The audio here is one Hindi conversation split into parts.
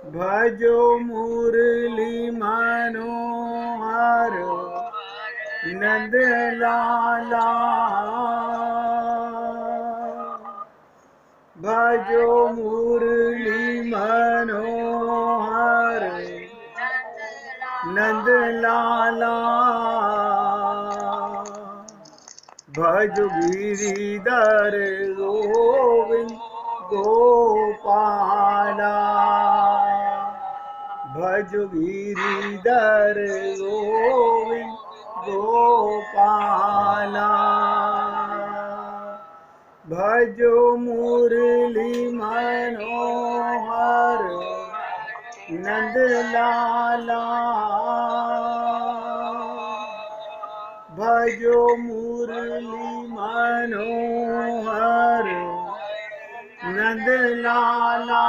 भजो मुरली मनोहर नंद लाला। भजो मुरली मनोहर नंद लाला। भजो गिरिधर गोविंद गोपाला। भजो गिरिधर गोविंद गोपाला। भजो मुरली मनोहर नंद लाला। भजो मुरली मनोहर नंद लाला।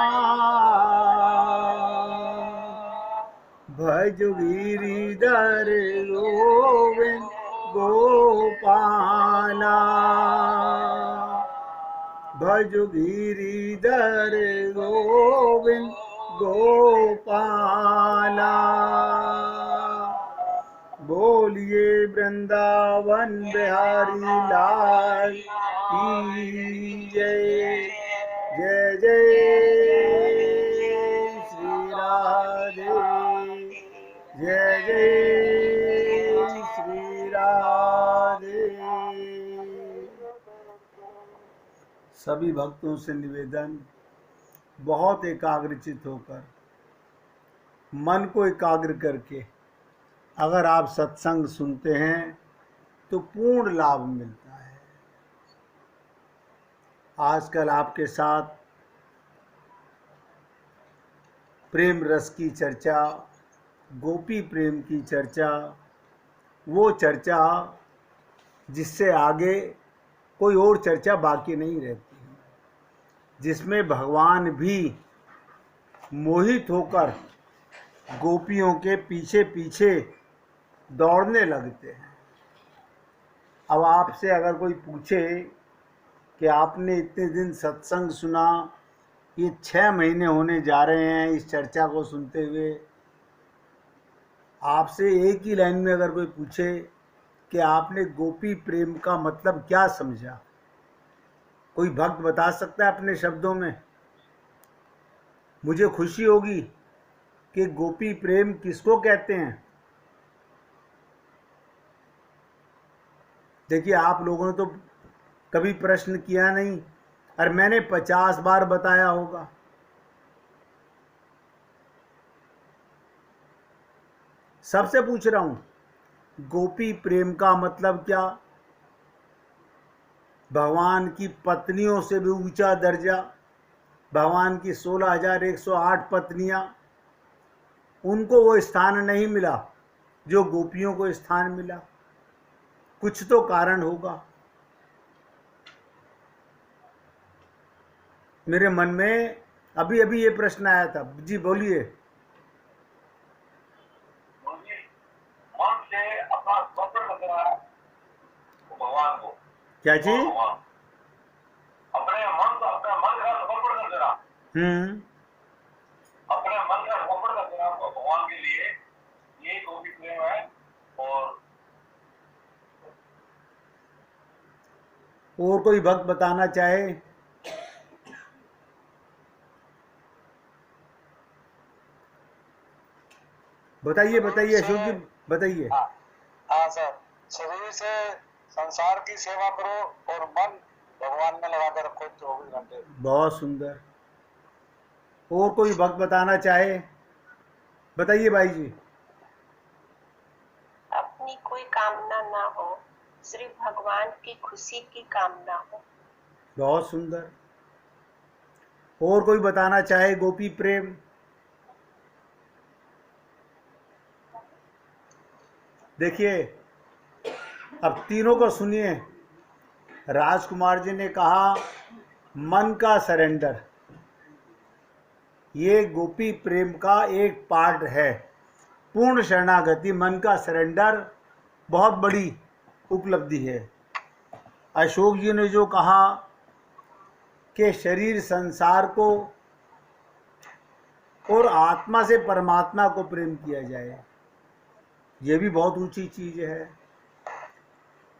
भजो गिरिधर गोविंद गोपाला। भजो गिरिधर गोविंद गोपाला। बोलिए वृंदावन बिहारी लाल की जय। जय जय श्री राधे। जय जय श्री राधे। सभी भक्तों से निवेदन, बहुत एकाग्रचित होकर, मन को एकाग्र करके अगर आप सत्संग सुनते हैं तो पूर्ण लाभ मिलता है। आजकल आपके साथ प्रेम रस की चर्चा, गोपी प्रेम की चर्चा, वो चर्चा जिससे आगे कोई और चर्चा बाकी नहीं रहती, जिसमें भगवान भी मोहित होकर गोपियों के पीछे पीछे दौड़ने लगते हैं। अब आपसे अगर कोई पूछे कि आपने इतने दिन सत्संग सुना, ये 6 महीने होने जा रहे हैं इस चर्चा को सुनते हुए, आपसे एक ही लाइन में अगर कोई पूछे कि आपने गोपी प्रेम का मतलब क्या समझा, कोई भक्त बता सकता है अपने शब्दों में? मुझे खुशी होगी कि गोपी प्रेम किसको कहते हैं। देखिए, आप लोगों ने तो कभी प्रश्न किया नहीं, और मैंने 50 बार बताया होगा। सबसे पूछ रहा हूं, गोपी प्रेम का मतलब क्या? भगवान की पत्नियों से भी ऊंचा दर्जा, भगवान की 16,108 पत्नियां, उनको वो स्थान नहीं मिला जो गोपियों को स्थान मिला। कुछ तो कारण होगा। मेरे मन में अभी अभी ये प्रश्न आया था। जी बोलिए। मन से अपना समर्पण कर रहा है भगवान को। क्या जी? अपने मन का समर्पण कर देना। अपने मन का समर्पण कर देना भगवान के लिए, यही गोपी प्रेम है। और कोई भक्त बताना चाहे? बताइए बताइए अशोक जी, बताइए। हाँ सर, शरीर से संसार की सेवा करो और मन भगवान में लगा कर रखो 24 घंटे। बहुत सुंदर। और कोई भक्त बताना चाहे? बताइए भाई जी। अपनी कोई कामना ना हो, सिर्फ भगवान की खुशी की कामना हो। बहुत सुंदर। और कोई बताना चाहे गोपी प्रेम? देखिए, अब तीनों को सुनिए। राजकुमार जी ने कहा मन का सरेंडर, ये गोपी प्रेम का एक पार्ट है। पूर्ण शरणागति, मन का सरेंडर बहुत बड़ी उपलब्धि है। अशोक जी ने जो कहा कि शरीर संसार को और आत्मा से परमात्मा को प्रेम किया जाए, ये भी बहुत ऊंची चीज है।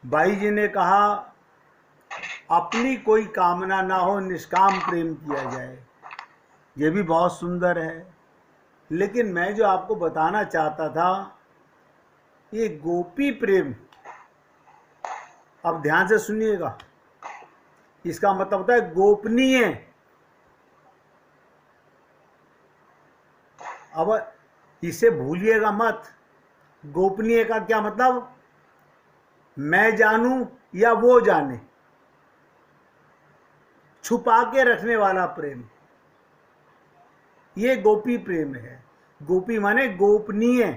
भाई जी ने कहा अपनी कोई कामना ना हो, निष्काम प्रेम किया जाए, ये भी बहुत सुंदर है। लेकिन मैं जो आपको बताना चाहता था, ये गोपी प्रेम, अब ध्यान से सुनिएगा, इसका मतलब होता है गोपनीय। अब इसे भूलिएगा मत। गोपनीय का क्या मतलब? मैं जानूं या वो जाने, छुपा के रखने वाला प्रेम, ये गोपी प्रेम है। गोपी माने गोपनीय।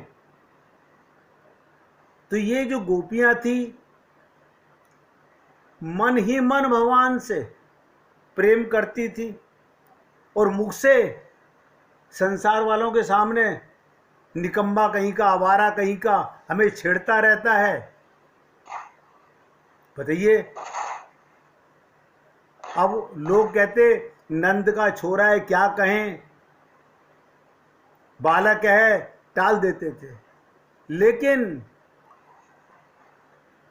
तो ये जो गोपियां थी, मन ही मन भगवान से प्रेम करती थी और मुख से संसार वालों के सामने निकम्मा कहीं का, आवारा कहीं का हमें छेड़ता रहता है। बताइए, अब लोग कहते नंद का छोरा है, क्या कहें, बालक है, टाल देते थे। लेकिन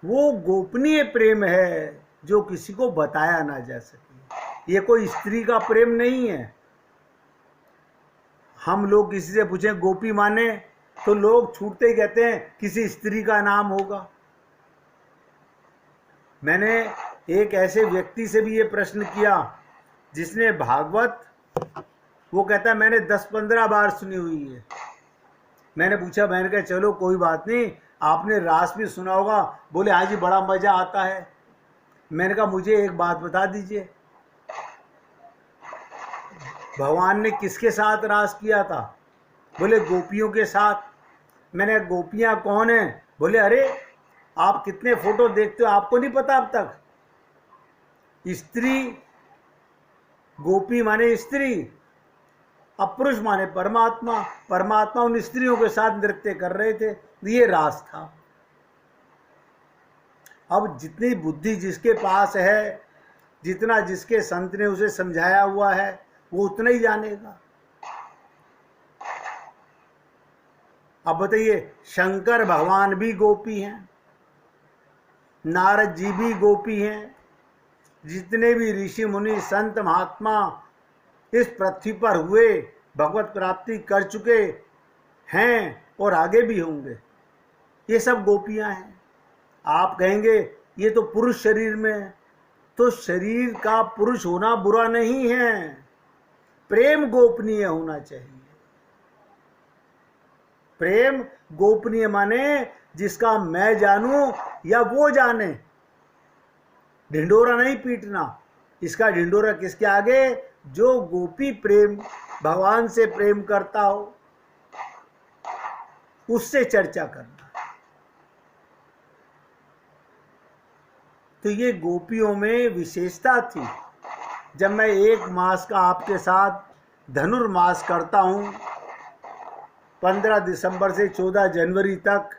वो गोपनीय प्रेम है जो किसी को बताया ना जा सके। ये कोई स्त्री का प्रेम नहीं है। हम लोग किसी से पूछें गोपी माने, तो लोग छूटते ही कहते हैं किसी स्त्री का नाम होगा। मैंने एक ऐसे व्यक्ति से भी ये प्रश्न किया जिसने भागवत, वो कहता है मैंने 10-15 बार सुनी हुई है। मैंने पूछा, मैंने कहा चलो कोई बात नहीं, आपने रास भी सुना होगा। बोले हाँ जी, बड़ा मजा आता है। मैंने कहा मुझे एक बात बता दीजिए, भगवान ने किसके साथ रास किया था? बोले गोपियों के साथ। मैंने गोपियां कौन है? बोले अरे आप कितने फोटो देखते हो, आपको नहीं पता अब तक? स्त्री, गोपी माने स्त्री, अब पुरुष माने परमात्मा। परमात्मा उन स्त्रियों के साथ नृत्य कर रहे थे, ये रास था। अब जितनी बुद्धि जिसके पास है, जितना जिसके संत ने उसे समझाया हुआ है, वो उतना ही जानेगा। अब बताइए, शंकर भगवान भी गोपी हैं, नारद जी भी गोपी हैं, जितने भी ऋषि मुनि संत महात्मा इस पृथ्वी पर हुए भगवत प्राप्ति कर चुके हैं और आगे भी होंगे, ये सब गोपियां हैं। आप कहेंगे ये तो पुरुष शरीर में है, तो शरीर का पुरुष होना बुरा नहीं है, प्रेम गोपनीय होना चाहिए। प्रेम गोपनीय माने जिसका मैं जानूं या वो जाने, ढिंडोरा नहीं पीटना। इसका ढिंडोरा किसके आगे? जो गोपी प्रेम भगवान से प्रेम करता हो, उससे चर्चा करना। तो ये गोपियों में विशेषता थी। जब मैं 1 मास का आपके साथ धनुर्मास करता हूँ, 15 दिसंबर से 14 जनवरी तक,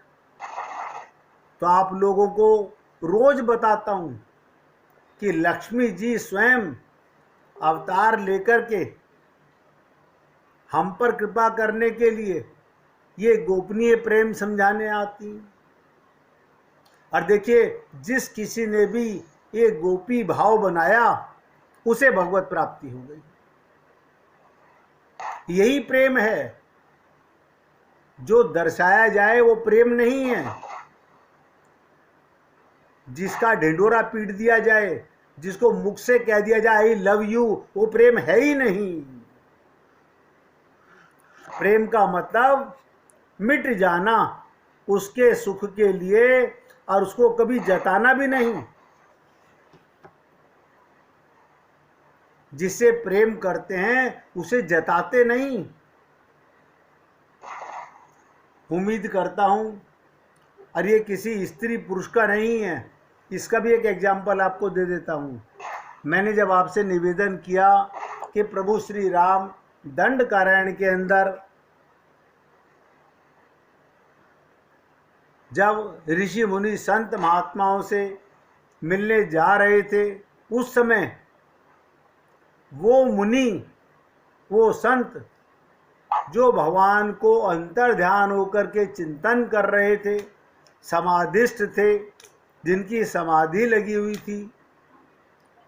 तो आप लोगों को रोज बताता हूँ कि लक्ष्मी जी स्वयं अवतार लेकर के हम पर कृपा करने के लिए ये गोपनीय प्रेम समझाने आती हैं। और देखिए, जिस किसी ने भी ये गोपी भाव बनाया, उसे भगवत प्राप्ति हो गई। यही प्रेम है। जो दर्शाया जाए वो प्रेम नहीं है, जिसका ढिंडोरा पीट दिया जाए, जिसको मुख से कह दिया जाए आई लव यू, वो प्रेम है ही नहीं। प्रेम का मतलब मिट जाना उसके सुख के लिए, और उसको कभी जताना भी नहीं। जिससे प्रेम करते हैं उसे जताते नहीं। उम्मीद करता हूं, और ये किसी स्त्री पुरुष का नहीं है, इसका भी एक एग्जाम्पल आपको दे देता हूं। मैंने जब आपसे निवेदन किया कि प्रभु श्री राम दंडकारण्य के अंदर जब ऋषि मुनि संत महात्माओं से मिलने जा रहे थे, उस समय वो मुनि, वो संत जो भगवान को अंतर ध्यान होकर के चिंतन कर रहे थे, समाधिष्ठ थे, जिनकी समाधि लगी हुई थी,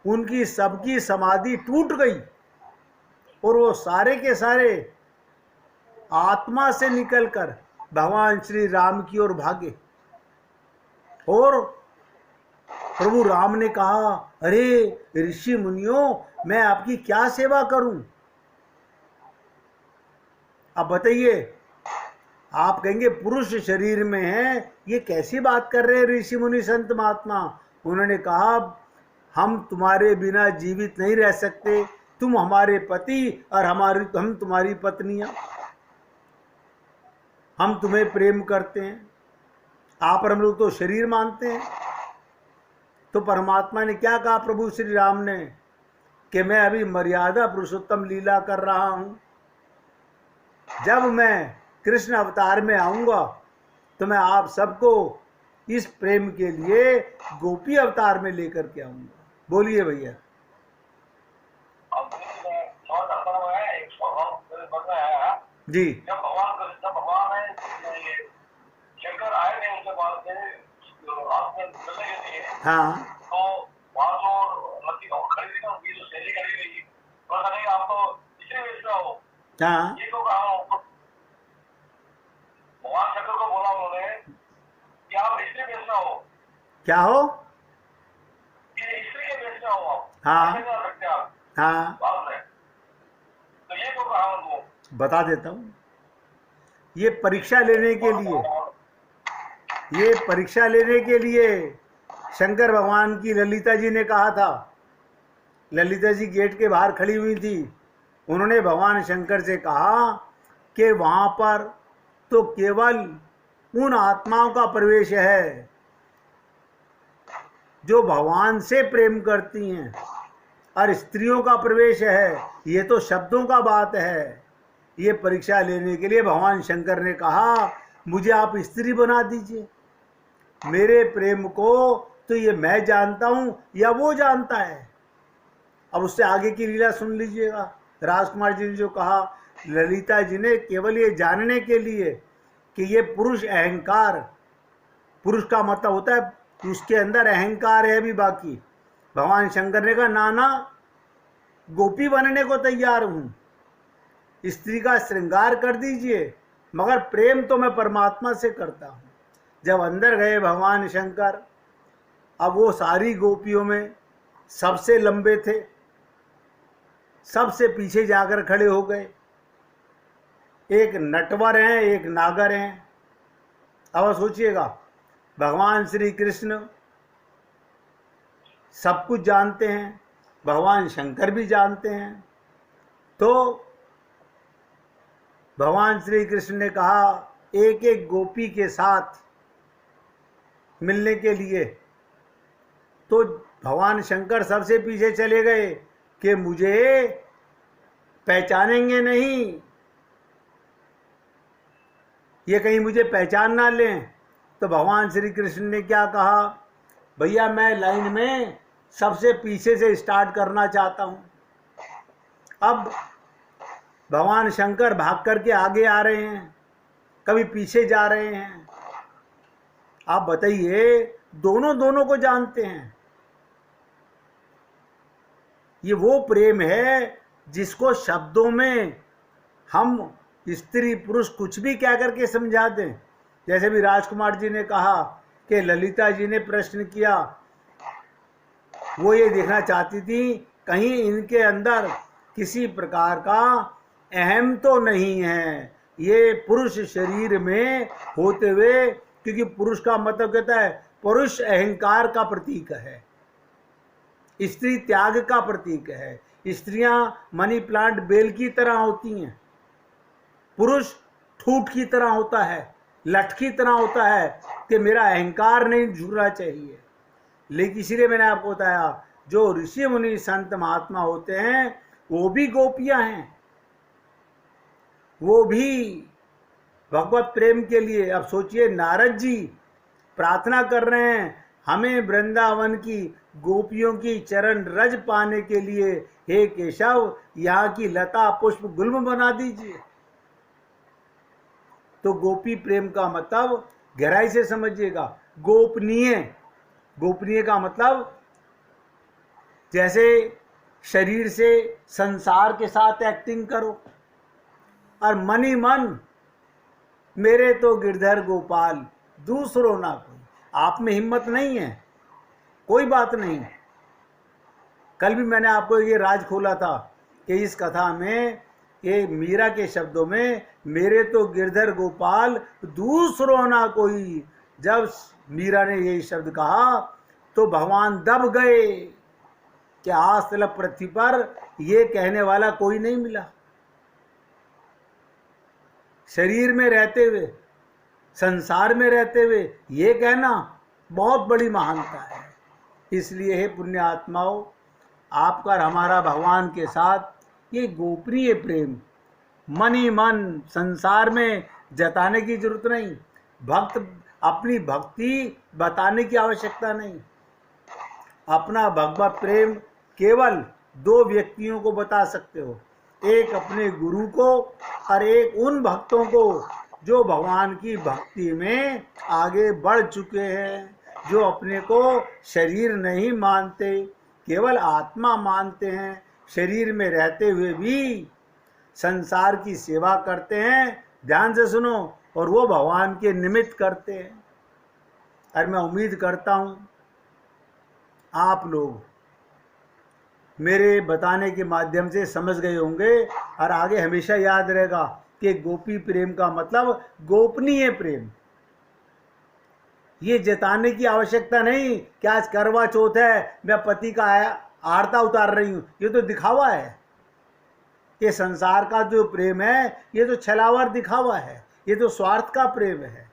उनकी सबकी समाधि टूट गई और वो सारे के सारे आत्मा से निकलकर भगवान श्री राम की ओर भागे। और प्रभु राम ने कहा, अरे ऋषि मुनियों, मैं आपकी क्या सेवा करूं? अब बताइए, आप कहेंगे पुरुष शरीर में है, ये कैसी बात कर रहे हैं ऋषि मुनि संत महात्मा? उन्होंने कहा, हम तुम्हारे बिना जीवित नहीं रह सकते, तुम हमारे पति और हम तुम्हारी पत्नियां, हम तुम्हें प्रेम करते हैं, आप और हम लोग तो शरीर मानते हैं। तो परमात्मा ने क्या कहा प्रभु श्री राम ने, कि मैं अभी मर्यादा पुरुषोत्तम लीला कर रहा हूं, जब मैं कृष्ण अवतार में आऊंगा तो मैं आप सबको इस प्रेम के लिए गोपी अवतार में लेकर के आऊंगा। बोलिए भैया। जी। जब भगवान शंकर आए थे उनके पास से मिलने के लिए, हाँ। तो वहाँ तो लड़की खड़ी थी ना, उनकी जो सहेली खड़ी हुई, बोला नहीं आप तो इसलिए बेच रहा हो। हाँ। ये तो कहा भगवान शंकर को बोला उन्होंने कि आप इसलिए बेच रहा हो। क्या हो? इसलिए बेच रहा हो आप। हाँ। आप हाँ। तो ये तो कहा उनको। बता देता हूँ। ये परीक्षा लेने के लिए, ये परीक्षा लेने के लिए शंकर भगवान की ललिता जी ने कहा था। ललिता जी गेट के बाहर खड़ी हुई थी, उन्होंने भगवान शंकर से कहा कि वहाँ पर तो केवल उन आत्माओं का प्रवेश है जो भगवान से प्रेम करती हैं, और स्त्रियों का प्रवेश है, ये तो शब्दों का बात है। ये परीक्षा लेने के लिए भगवान शंकर ने कहा, मुझे आप स्त्री बना दीजिए, मेरे प्रेम को तो ये मैं जानता हूँ या वो जानता है। अब उससे आगे की लीला सुन लीजिएगा। राजकुमार जी ने जो कहा, ललिता जी ने केवल ये जानने के लिए कि ये पुरुष अहंकार, पुरुष का मतलब होता है उसके अंदर अहंकार है भी बाकी। भगवान शंकर ने कहा, नाना गोपी बनने को तैयार हूँ, स्त्री का श्रृंगार कर दीजिए, मगर प्रेम तो मैं परमात्मा से करता हूँ। जब अंदर गए भगवान शंकर, अब वो सारी गोपियों में सबसे लंबे थे, सबसे पीछे जाकर खड़े हो गए। एक नटवर हैं, एक नागर हैं। अब सोचिएगा, भगवान श्री कृष्ण सब कुछ जानते हैं, भगवान शंकर भी जानते हैं। तो भगवान श्री कृष्ण ने कहा, एक एक गोपी के साथ मिलने के लिए। तो भगवान शंकर सबसे पीछे चले गए कि मुझे पहचानेंगे नहीं, ये कहीं मुझे पहचान ना लें। तो भगवान श्री कृष्ण ने क्या कहा, भैया मैं लाइन में सबसे पीछे से स्टार्ट करना चाहता हूँ। अब भगवान शंकर भाग करके आगे आ रहे हैं, कभी पीछे जा रहे हैं। आप बताइए, दोनों दोनों को जानते हैं। ये वो प्रेम है जिसको शब्दों में हम स्त्री पुरुष कुछ भी कह करके समझा दें। जैसे भी राजकुमार जी ने कहा कि ललिता जी ने प्रश्न किया, वो ये देखना चाहती थी कहीं इनके अंदर किसी प्रकार का अहम तो नहीं है, ये पुरुष शरीर में होते हुए, क्योंकि पुरुष का मतलब कहता है पुरुष अहंकार का प्रतीक है, स्त्री त्याग का प्रतीक है। स्त्रियां मनी प्लांट बेल की तरह होती हैं, पुरुष ठूठ की तरह होता है, लठ की तरह होता है कि मेरा अहंकार नहीं झुरना चाहिए। लेकिन इसीलिए मैंने आपको बताया, जो ऋषि मुनि संत महात्मा होते हैं वो भी गोपियां हैं, वो भी भगवत प्रेम के लिए। अब सोचिए, नारद जी प्रार्थना कर रहे हैं, हमें वृंदावन की गोपियों की चरण रज पाने के लिए हे केशव यहाँ की लता पुष्प गुल्म बना दीजिए। तो गोपी प्रेम का मतलब गहराई से समझिएगा, गोपनीय। गोपनीय का मतलब जैसे शरीर से संसार के साथ एक्टिंग करो और मन ही मन मेरे तो गिरधर गोपाल, दूसरों ना कोई। आप में हिम्मत नहीं है, कोई बात नहीं। कल भी मैंने आपको ये राज खोला था कि इस कथा में ये मीरा के शब्दों में मेरे तो गिरधर गोपाल, दूसरों ना कोई, जब मीरा ने यही शब्द कहा तो भगवान दब गए कि आज तलक पृथ्वी पर ये कहने वाला कोई नहीं मिला। शरीर में रहते हुए, संसार में रहते हुए ये कहना बहुत बड़ी महानता है। इसलिए हे पुण्य आत्माओं, आपका और हमारा भगवान के साथ ये गोपनीय प्रेम मन ही मन संसार में जताने की जरूरत नहीं। भक्त अपनी भक्ति बताने की आवश्यकता नहीं। अपना भगवत प्रेम केवल दो व्यक्तियों को बता सकते हो, एक अपने गुरु को और एक उन भक्तों को जो भगवान की भक्ति में आगे बढ़ चुके हैं, जो अपने को शरीर नहीं मानते, केवल आत्मा मानते हैं, शरीर में रहते हुए भी संसार की सेवा करते हैं। ध्यान से सुनो, और वो भगवान के निमित्त करते हैं। और मैं उम्मीद करता हूँ आप लोग मेरे बताने के माध्यम से समझ गए होंगे और आगे हमेशा याद रहेगा कि गोपी प्रेम का मतलब गोपनीय प्रेम। ये जताने की आवश्यकता नहीं कि आज करवा चौथ है, मैं पति का आरता उतार रही हूँ, ये तो दिखावा है। ये संसार का जो प्रेम है ये तो छलावर दिखावा है, ये तो स्वार्थ का प्रेम है।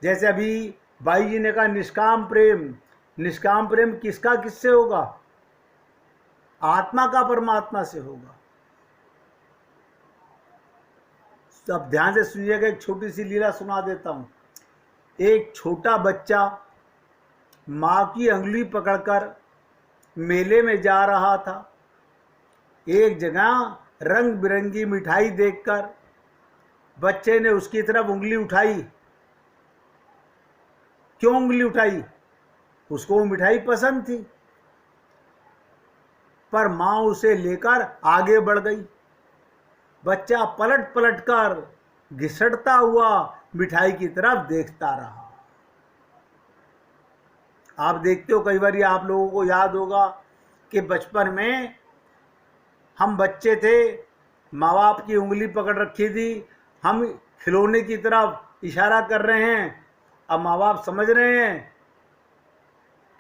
जैसे अभी भाई जी ने कहा निष्काम प्रेम, निष्काम प्रेम किसका किससे होगा? आत्मा का परमात्मा से होगा। अब ध्यान से सुनिएगा, एक छोटी सी लीला सुना देता हूं। एक छोटा बच्चा माँ की अंगुली पकड़कर मेले में जा रहा था। एक जगह रंग बिरंगी मिठाई देखकर बच्चे ने उसकी तरफ उंगली उठाई। क्यों उंगली उठाई? उसको वो मिठाई पसंद थी, पर माँ उसे लेकर आगे बढ़ गई। बच्चा पलट पलट कर घिसटता हुआ मिठाई की तरफ देखता रहा। आप देखते हो, कई बार आप लोगों को याद होगा कि बचपन में हम बच्चे थे, माँ बाप की उंगली पकड़ रखी थी, हम खिलौने की तरफ इशारा कर रहे हैं। अब माँ बाप समझ रहे हैं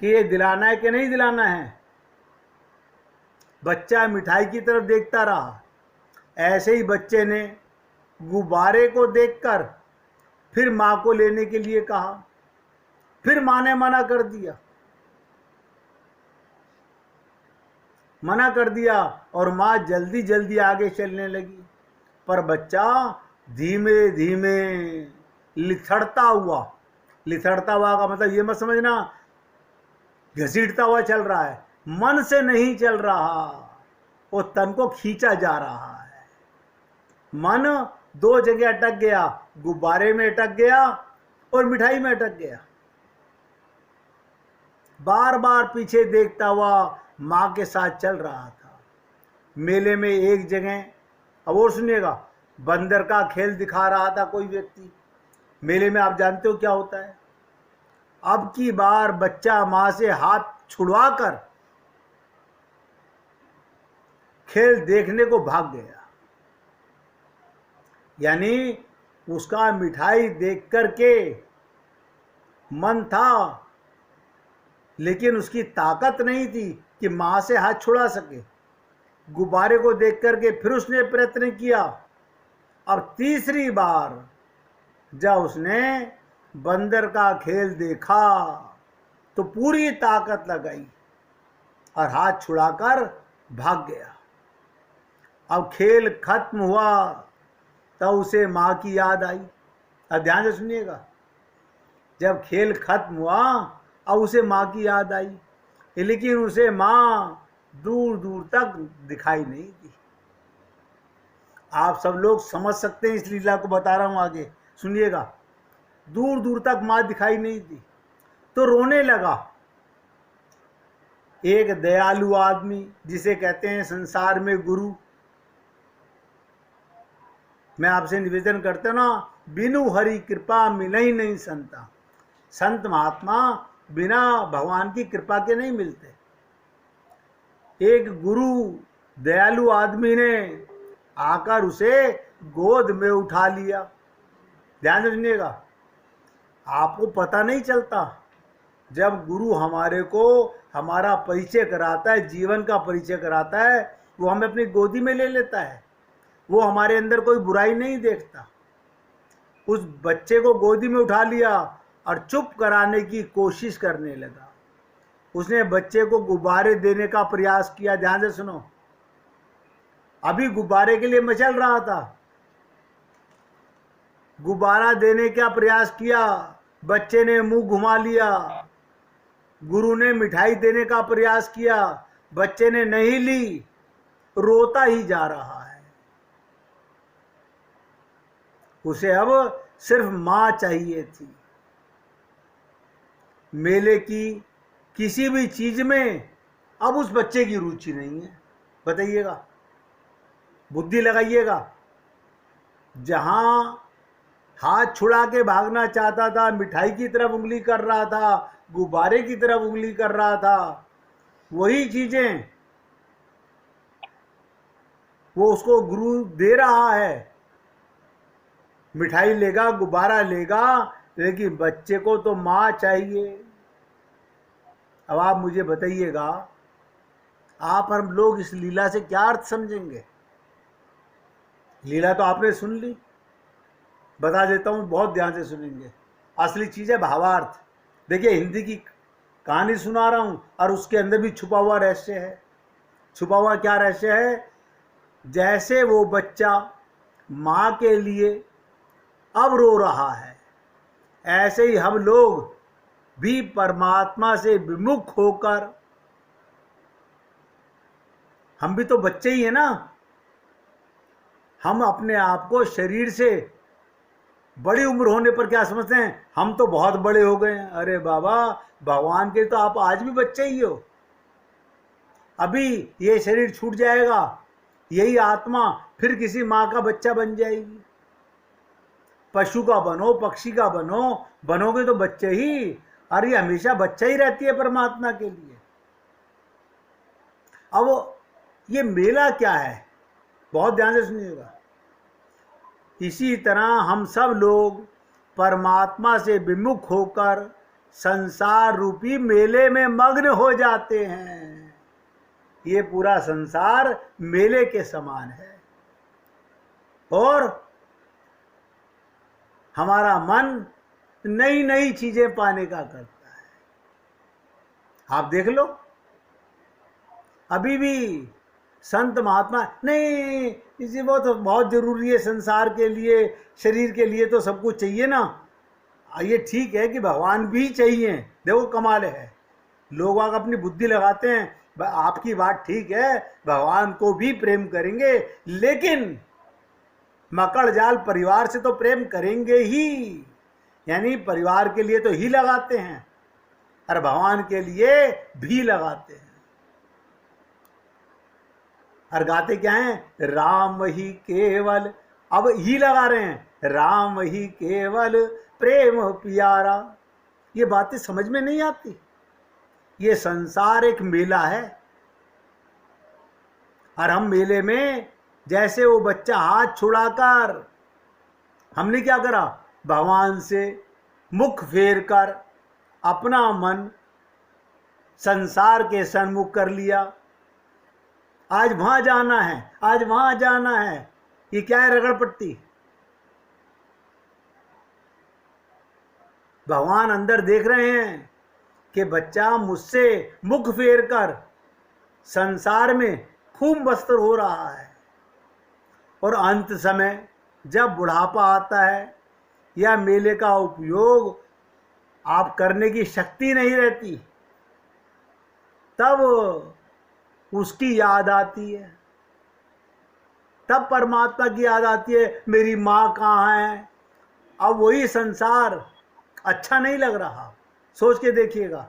कि ये दिलाना है कि नहीं दिलाना है। बच्चा मिठाई की तरफ देखता रहा। ऐसे ही बच्चे ने गुब्बारे को देखकर फिर माँ को लेने के लिए कहा, फिर माँ ने मना कर दिया, मना कर दिया और माँ जल्दी जल्दी आगे चलने लगी। पर बच्चा धीमे धीमे लिथड़ता हुआ का मतलब ये मत समझना घसीटता हुआ चल रहा है, मन से नहीं चल रहा, वो तन को खींचा जा रहा है। मन दो जगह अटक गया, गुब्बारे में अटक गया और मिठाई में अटक गया। बार बार पीछे देखता हुआ माँ के साथ चल रहा था। मेले में एक जगह, अब और सुनिएगा, बंदर का खेल दिखा रहा था कोई व्यक्ति। मेले में आप जानते हो क्या होता है? अब की बार बच्चा माँ से हाथ छुड़वाकर खेल देखने को भाग गया। यानी उसका मिठाई देख करके मन था, लेकिन उसकी ताकत नहीं थी कि माँ से हाथ छुड़ा सके। गुब्बारे को देख करके फिर उसने प्रयत्न किया। अब तीसरी बार जब उसने बंदर का खेल देखा तो पूरी ताकत लगाई और हाथ छुड़ाकर भाग गया। अब खेल खत्म हुआ तब उसे माँ की याद आई। अब ध्यान से सुनिएगा, जब खेल खत्म हुआ अब उसे माँ की याद आई, लेकिन उसे माँ दूर दूर तक दिखाई नहीं दी। आप सब लोग समझ सकते हैं इस लीला को, बता रहा हूं आगे सुनिएगा। दूर दूर तक माँ दिखाई नहीं दी तो रोने लगा। एक दयालु आदमी जिसे कहते हैं संसार में गुरु, मैं आपसे निवेदन करता हूं ना, बिनु हरि कृपा मिलई नहीं संता। संत महात्मा बिना भगवान की कृपा के नहीं मिलते। एक गुरु दयालु आदमी ने आकर उसे गोद में उठा लिया। ध्यान से सुनिएगा, आपको पता नहीं चलता, जब गुरु हमारे को हमारा परिचय कराता है, जीवन का परिचय कराता है, वो हमें अपनी गोदी में ले लेता है। वो हमारे अंदर कोई बुराई नहीं देखता। उस बच्चे को गोदी में उठा लिया और चुप कराने की कोशिश करने लगा। उसने बच्चे को गुब्बारे देने का प्रयास किया। ध्यान से सुनो, अभी गुब्बारे के लिए मचल रहा था। गुब्बारा देने का प्रयास किया, बच्चे ने मुंह घुमा लिया। गुरु ने मिठाई देने का प्रयास किया, बच्चे ने नहीं ली, रोता ही जा रहा है। उसे अब सिर्फ मां चाहिए थी। मेले की किसी भी चीज में अब उस बच्चे की रुचि नहीं है। बताइएगा, बुद्धि लगाइएगा। जहां हाथ छुड़ा के भागना चाहता था, मिठाई की तरफ उंगली कर रहा था, गुब्बारे की तरफ उंगली कर रहा था, वही चीजें वो उसको गुरु दे रहा है। मिठाई लेगा, गुब्बारा लेगा, लेकिन बच्चे को तो मां चाहिए। अब आप मुझे बताइएगा, आप हम लोग इस लीला से क्या अर्थ समझेंगे? लीला तो आपने सुन ली, बता देता हूं, बहुत ध्यान से सुनेंगे। असली चीज है भावार्थ। देखिए, हिंदी की कहानी सुना रहा हूं और उसके अंदर भी छुपा हुआ रहस्य है। छुपा हुआ क्या रहस्य है? जैसे वो बच्चा मां के लिए अब रो रहा है, ऐसे ही हम लोग भी परमात्मा से विमुख होकर, हम भी तो बच्चे ही हैं ना। हम अपने आप को शरीर से बड़ी उम्र होने पर क्या समझते हैं? हम तो बहुत बड़े हो गए हैं। अरे बाबा, भगवान के तो आप आज भी बच्चे ही हो। अभी ये शरीर छूट जाएगा, यही आत्मा फिर किसी माँ का बच्चा बन जाएगी। पशु का बनो, पक्षी का बनो, बनोगे तो बच्चे ही। अरे हमेशा बच्चा ही रहती है परमात्मा के लिए। अब ये मेला क्या है? बहुत ध्यान से सुनिएगा। इसी तरह हम सब लोग परमात्मा से विमुख होकर संसार रूपी मेले में मग्न हो जाते हैं। ये पूरा संसार मेले के समान है और हमारा मन नई नई चीजें पाने का करता है। आप देख लो, अभी भी संत महात्मा नहीं, इसी वो तो बहुत जरूरी है संसार के लिए, शरीर के लिए तो सब कुछ चाहिए ना। ये ठीक है कि भगवान भी चाहिए। देखो कमाल है, लोग आग अपनी बुद्धि लगाते हैं। आपकी बात ठीक है, भगवान को भी प्रेम करेंगे, लेकिन मकड़ जाल परिवार से तो प्रेम करेंगे ही। यानी परिवार के लिए तो ही लगाते हैं और भगवान के लिए भी लगाते हैं। और गाते क्या हैं? राम ही केवल, अब ही लगा रहे हैं, राम ही केवल प्रेम प्यारा। ये बातें समझ में नहीं आती। ये संसार एक मेला है और हम मेले में जैसे वो बच्चा हाथ छुड़ाकर, हमने क्या करा? भगवान से मुख फेर कर अपना मन संसार के सन्मुख कर लिया। आज वहां जाना है, आज वहां जाना है। ये क्या है? रगड़पट्टी। भगवान अंदर देख रहे हैं कि बच्चा मुझसे मुख फेर कर संसार में खूब मस्त हो रहा है। और अंत समय जब बुढ़ापा आता है या मेले का उपयोग आप करने की शक्ति नहीं रहती, तब उसकी याद आती है। तब परमात्मा की याद आती है, मेरी माँ कहाँ है। अब वही संसार अच्छा नहीं लग रहा। सोच के देखिएगा,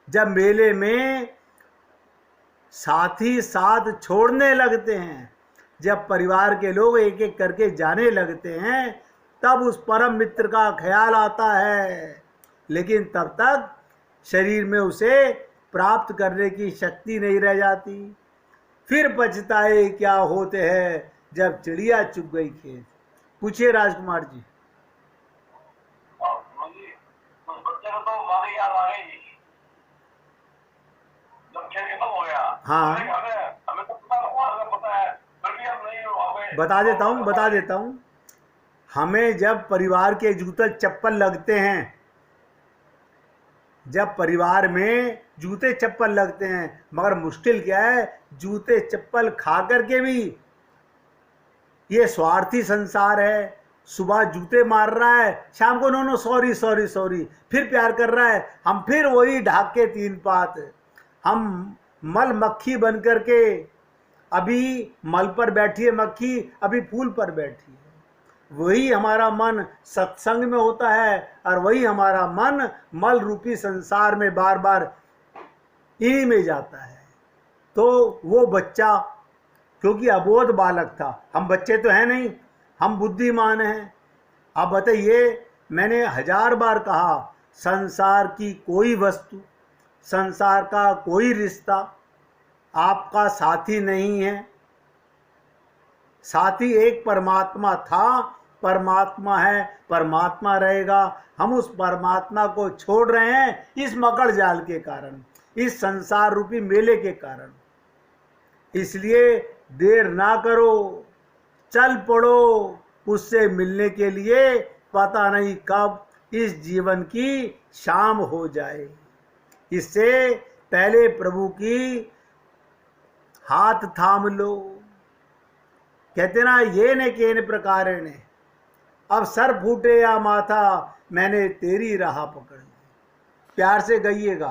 जब मेले में साथी साथ छोड़ने लगते हैं, जब परिवार के लोग एक एक करके जाने लगते हैं, तब उस परम मित्र का ख्याल आता है। लेकिन तब तक शरीर में उसे प्राप्त करने की शक्ति नहीं रह जाती। फिर पछताए क्या होते हैं जब चिड़िया चुग गई खेत। पूछिए राजकुमार जी। उस बच्चे को तो मारी याद आ गई जब खेल खत्म हो गया। हाँ, हमें तो पता है, फिर भी हम नहीं वहाँ पे। बता देता हूँ। हमें जब परिवार के जूते चप्पल लगते हैं, जब परिवार में जूते चप्पल लगते हैं, मगर मुश्किल क्या है, जूते चप्पल खा करके भी ये स्वार्थी संसार है। सुबह जूते मार रहा है, शाम को नो सॉरी सॉरी सॉरी, फिर प्यार कर रहा है। हम फिर वही ढाक के तीन पात, हम मल मक्खी बन करके, अभी मल पर बैठी है मक्खी, अभी फूल पर बैठी है। वही हमारा मन सत्संग में होता है और वही हमारा मन मल रूपी संसार में बार बार इन्हीं में जाता है। तो वो बच्चा, क्योंकि अबोध बालक था, हम बच्चे तो हैं नहीं, हम बुद्धिमान हैं। अब बताइए, मैंने 1000 बार कहा, संसार की कोई वस्तु, संसार का कोई रिश्ता आपका साथी नहीं है। साथी एक परमात्मा था, परमात्मा है, परमात्मा रहेगा। हम उस परमात्मा को छोड़ रहे हैं इस मकड़ जाल के कारण, इस संसार रूपी मेले के कारण। इसलिए देर ना करो, चल पड़ो उससे मिलने के लिए। पता नहीं कब इस जीवन की शाम हो जाए। इससे पहले प्रभु की हाथ थाम लो। कहते ना, ये ने केन प्रकार ने, अब सर फूटे या माथा, मैंने तेरी राह पकड़ ली। प्यार से गाइएगा।